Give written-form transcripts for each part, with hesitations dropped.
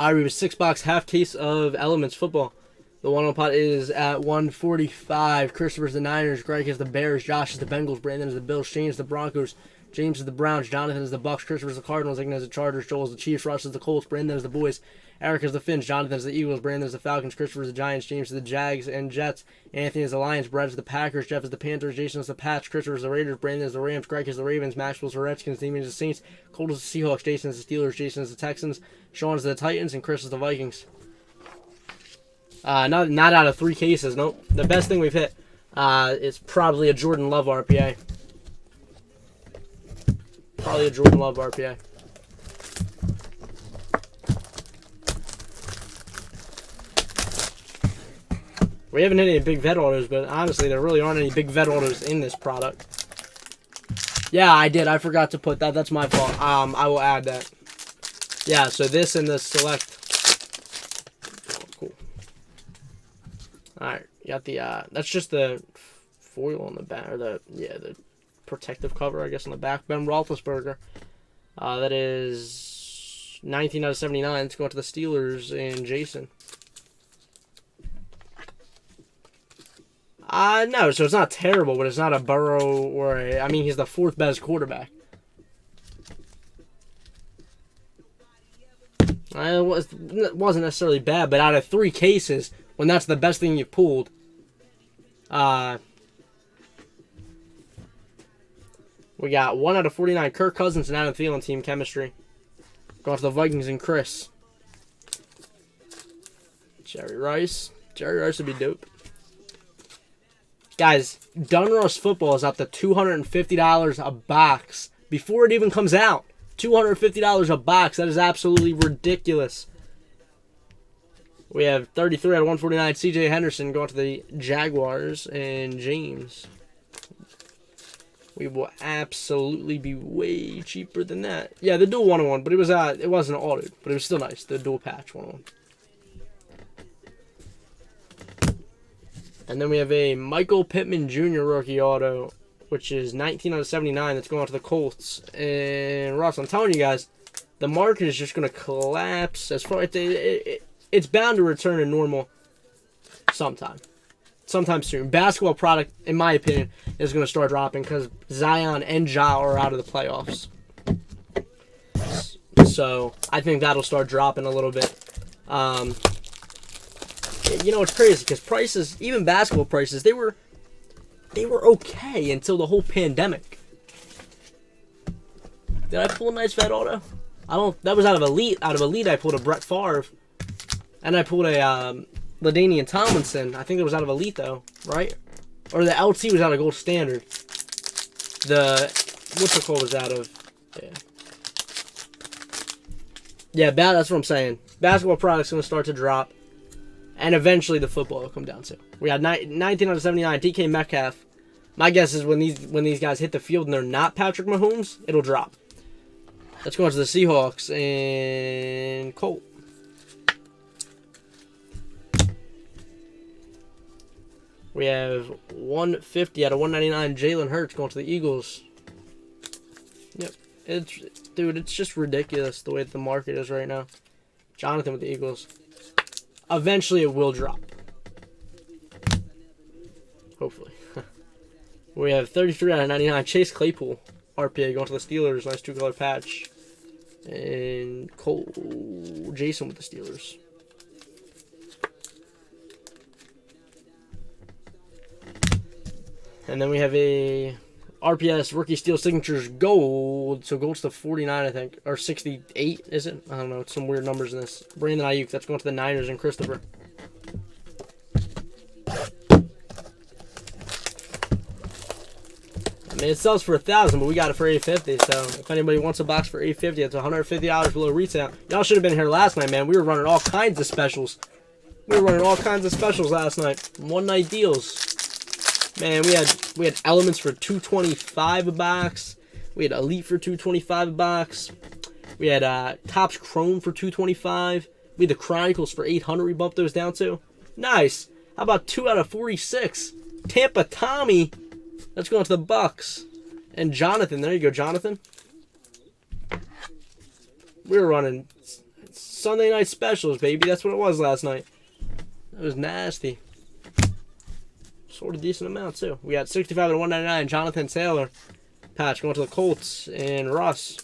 All right, we have a 6-box half case of Elements football. The one on pot is at 145. Christopher's the Niners. Greg is the Bears. Josh is the Bengals. Brandon is the Bills. Shane is the Broncos. James is the Browns. Jonathan is the Bucks. Christopher is the Cardinals. Ignan is the Chargers. Joel is the Chiefs. Russ is the Colts. Brandon is the Boys. Eric is the Finns. Jonathan is the Eagles. Brandon is the Falcons. Christopher is the Giants. James is the Jags and Jets. Anthony is the Lions. Brett is the Packers. Jeff is the Panthers. Jason is the Pats. Christopher is the Raiders. Brandon is the Rams. Greg is the Ravens. Maxwell is the Redskins. Damien is the Saints. Colt is the Seahawks. Jason is the Steelers. Jason is the Texans. Sean is the Titans. And Chris is the Vikings. Not out of 3 cases. Nope. The best thing we've hit is probably a Jordan Love RPA. Probably a Jordan Love RPA. We haven't hit any big vet autos, but honestly, there really aren't any big vet autos in this product. Yeah, I did. I forgot to put that. That's my fault. I will add that. Yeah, so this and the select. Oh, cool. Alright, you got the, that's just the foil on the back, or the protective cover, I guess, on the back. Ben Roethlisberger. That is 19 out of 79. Let's go to the Steelers and Jason. No, so it's not terrible, but it's not a Burrow or a, I mean, he's the 4th best quarterback. It wasn't necessarily bad, but out of 3 cases, when that's the best thing you pulled, we got 1 out of 49, Kirk Cousins and Adam Thielen team chemistry. Going to the Vikings and Chris. Jerry Rice. Jerry Rice would be dope. Guys, Dunruss football is up to $250 a box before it even comes out. $250 a box. That is absolutely ridiculous. We have 33 out of 149. CJ Henderson going to the Jaguars and James. We will absolutely be way cheaper than that. Yeah, the dual 101, but it wasn't an auto, but it was still nice. The dual patch 101. And then we have a Michael Pittman Jr. rookie auto, which is 19 out of 79. That's going to the Colts. And Ross, I'm telling you guys, the market is just going to collapse. As far as it's bound to return to normal sometime soon. Basketball product, in my opinion, is going to start dropping because Zion and Ja are out of the playoffs. So I think that'll start dropping a little bit. You know, it's crazy because prices, even basketball prices, they were okay until the whole pandemic. Did I pull a nice vet auto? That was out of Elite. Out of Elite, I pulled a Brett Favre. And I pulled a LaDainian Tomlinson. I think it was out of Elite, though, right? Or the LT was out of Gold Standard. What's the call was out of? Yeah, that's what I'm saying. Basketball product's going to start to drop. And eventually the football will come down to. We had 19 out of 79. DK Metcalf. My guess is when these guys hit the field and they're not Patrick Mahomes, it'll drop. Let's go on to the Seahawks and Colt. We have 150 out of 199. Jalen Hurts going to the Eagles. Yep. It's just ridiculous the way that the market is right now. Jonathan with the Eagles. Eventually it will drop. Hopefully. We have 33 out of 99. Chase Claypool. RPA going to the Steelers. Nice 2-color patch. And Jason with the Steelers. And then we have a RPS Rookie Steel Signatures Gold. So gold's to 49, I think. Or 68, is it? I don't know. It's some weird numbers in this. Brandon Ayuk. That's going to the Niners and Christopher. I mean, it sells for $1,000, but we got it for $850. So if anybody wants a box for $850, it's $150 below retail. Y'all should have been here last night, man. We were running all kinds of specials. Last night. One-night deals. Man, we had Elements for $225 a box. We had Elite for $225 a box. We had Topps Chrome for $225. We had the Chronicles for $800. We bumped those down to. Nice. How about 2 out of 46? Tampa Tommy. Let's go into the Bucks. And Jonathan. There you go, Jonathan. We were running Sunday night specials, baby. That's what it was last night. That was nasty. Sort of decent amount, too. We got 65 and 199. Jonathan Taylor. Patch going to the Colts. And Russ.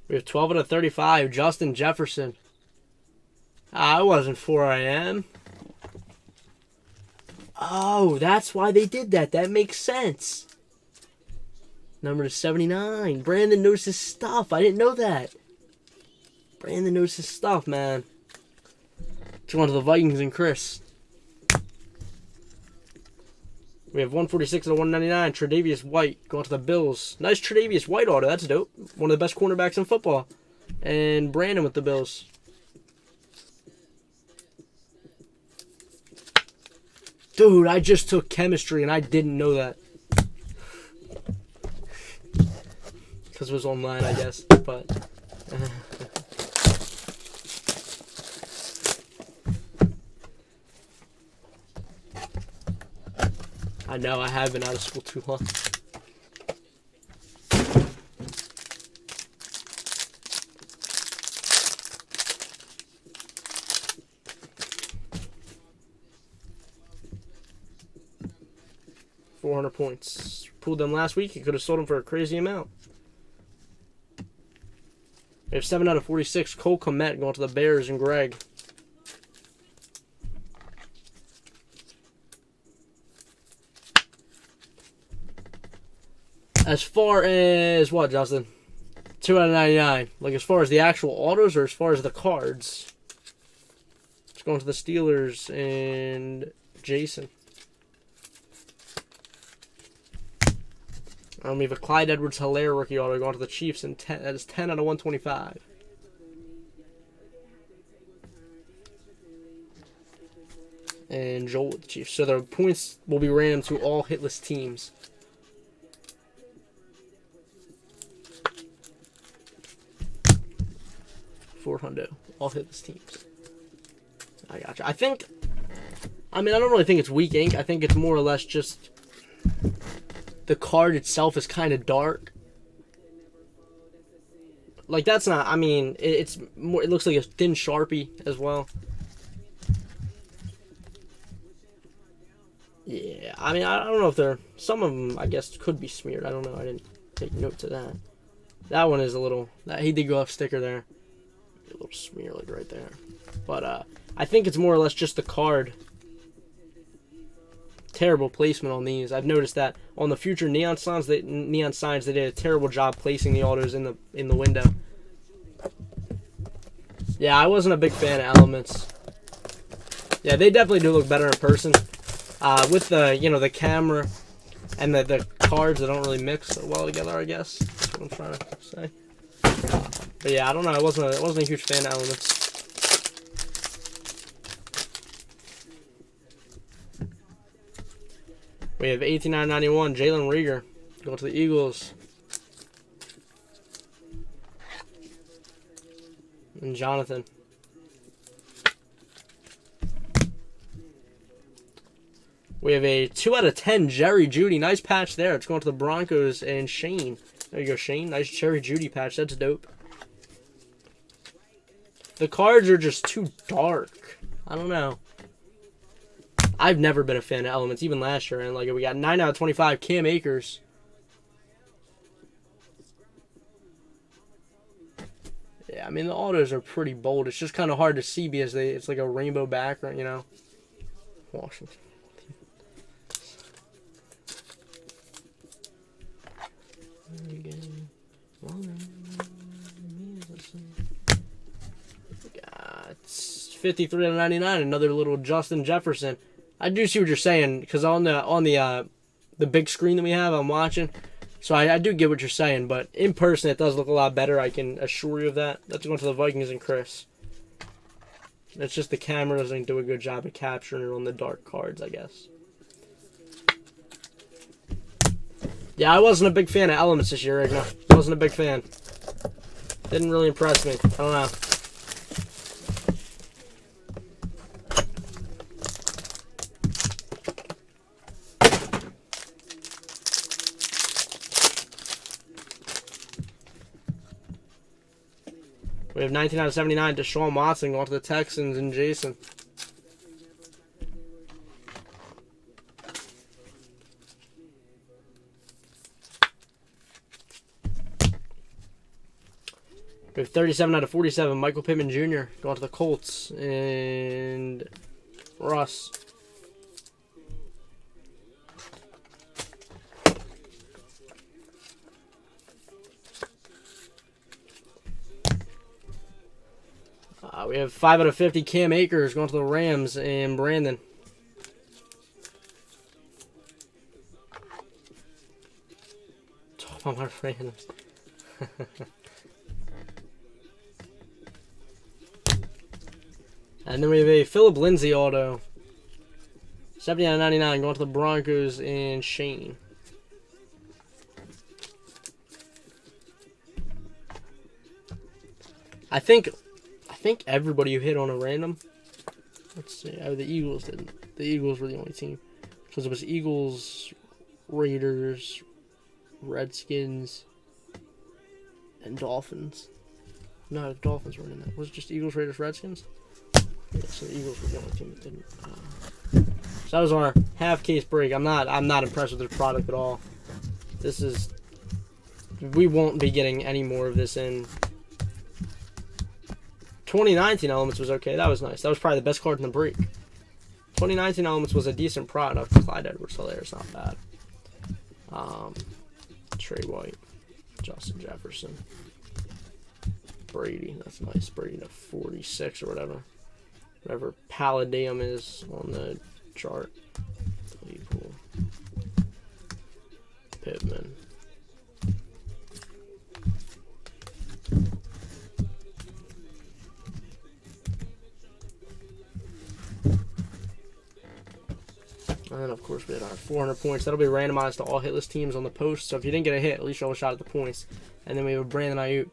We have 12 out of 35. Justin Jefferson. I wasn't 4 a.m. Oh, that's why they did that. That makes sense. Number 79. Brandon knows his stuff. I didn't know that. Brandon knows his stuff, man. Let's go on to the Vikings and Chris. We have 146 out of 199. Tre'Davious White going to the Bills. Nice Tre'Davious White auto. That's dope. One of the best cornerbacks in football. And Brandon with the Bills. Dude, I just took chemistry and I didn't know that. Because it was online, I guess. But I know I have been out of school too long. $400 points. Pulled them last week. You could have sold them for a crazy amount. We have 7 out of 46. Cole Kmet going to the Bears and Greg. As far as what, Justin? 2 out of 99. Like as far as the actual autos or as far as the cards? Let's go into the Steelers and Jason. We have a Clyde Edwards-Helaire rookie auto going to the Chiefs, and that is 10 out of 125. And Joel with the Chiefs. So the points will be random to all hitless teams. $400. All hitless teams. I gotcha. I don't really think it's weak ink. I think it's more or less just the card itself is kind of dark. Like that's not. I mean, it's more. It looks like a thin Sharpie as well. Yeah, I mean, I don't know if they're. Some of them, I guess, could be smeared. I don't know. I didn't take note to that. That one is a little. He did go off sticker there. A little smear like right there. But I think it's more or less just the card. Terrible placement on these. I've noticed that on the future neon signs, they did a terrible job placing the autos in the window. Yeah, I wasn't a big fan of Elements. Yeah, they definitely do look better in person. With the the camera and the cards, they don't really mix well together. I guess that's what I'm trying to say. But yeah, I don't know. I wasn't a huge fan of Elements. We have 89.91 Jalen Reagor going to the Eagles. And Jonathan. We have a 2 out of 10 Jerry Jeudy. Nice patch there. It's going to the Broncos and Shane. There you go, Shane. Nice Jerry Jeudy patch. That's dope. The cards are just too dark. I don't know. I've never been a fan of Elements, even last year. And like we got 9 out of 25 Cam Akers. Yeah, I mean the autos are pretty bold. It's just kind of hard to see because it's like a rainbow background, Washington. Got 53 out of 99. Another little Justin Jefferson. I do see what you're saying because on the big screen that we have, I'm watching. So I do get what you're saying, but in person it does look a lot better. I can assure you of that. That's going to the Vikings and Chris. It's just the camera doesn't do a good job of capturing it on the dark cards, I guess. Yeah, I wasn't a big fan of Elements this year, Igna. Wasn't a big fan. Didn't really impress me. I don't know. We have 19 out of 79. Deshaun Watson going to the Texans and Jason. We have 37 out of 47. Michael Pittman Jr. going to the Colts and Russ. We have 5 out of 50. Cam Akers going to the Rams and Brandon. Oh, my randoms. And then we have a Phillip Lindsay auto. 70 out of 99 going to the Broncos and Shane. I think everybody who hit on a random. Let's see. Oh, the Eagles didn't. The Eagles were the only team. Because it was Eagles, Raiders, Redskins, and Dolphins. No, the Dolphins weren't in that. Was it just Eagles, Raiders, Redskins? Yeah, so the Eagles were the only team that didn't. So that was our half case break. I'm not impressed with this product at all. This is. We won't be getting any more of this in. 2019 Elements was okay. That was nice. That was probably the best card in the break. 2019 Elements was a decent product. Clyde Edwards-Helaire, not bad. Trey White, Justin Jefferson, Brady. That's nice. Brady to 46 or whatever. Whatever Palladium is on the chart. Claypool. Pittman. And then, of course, we had our 400 points. That'll be randomized to all hitless teams on the post. So if you didn't get a hit, at least you'll have a shot at the points. And then we have Brandon Ayuk.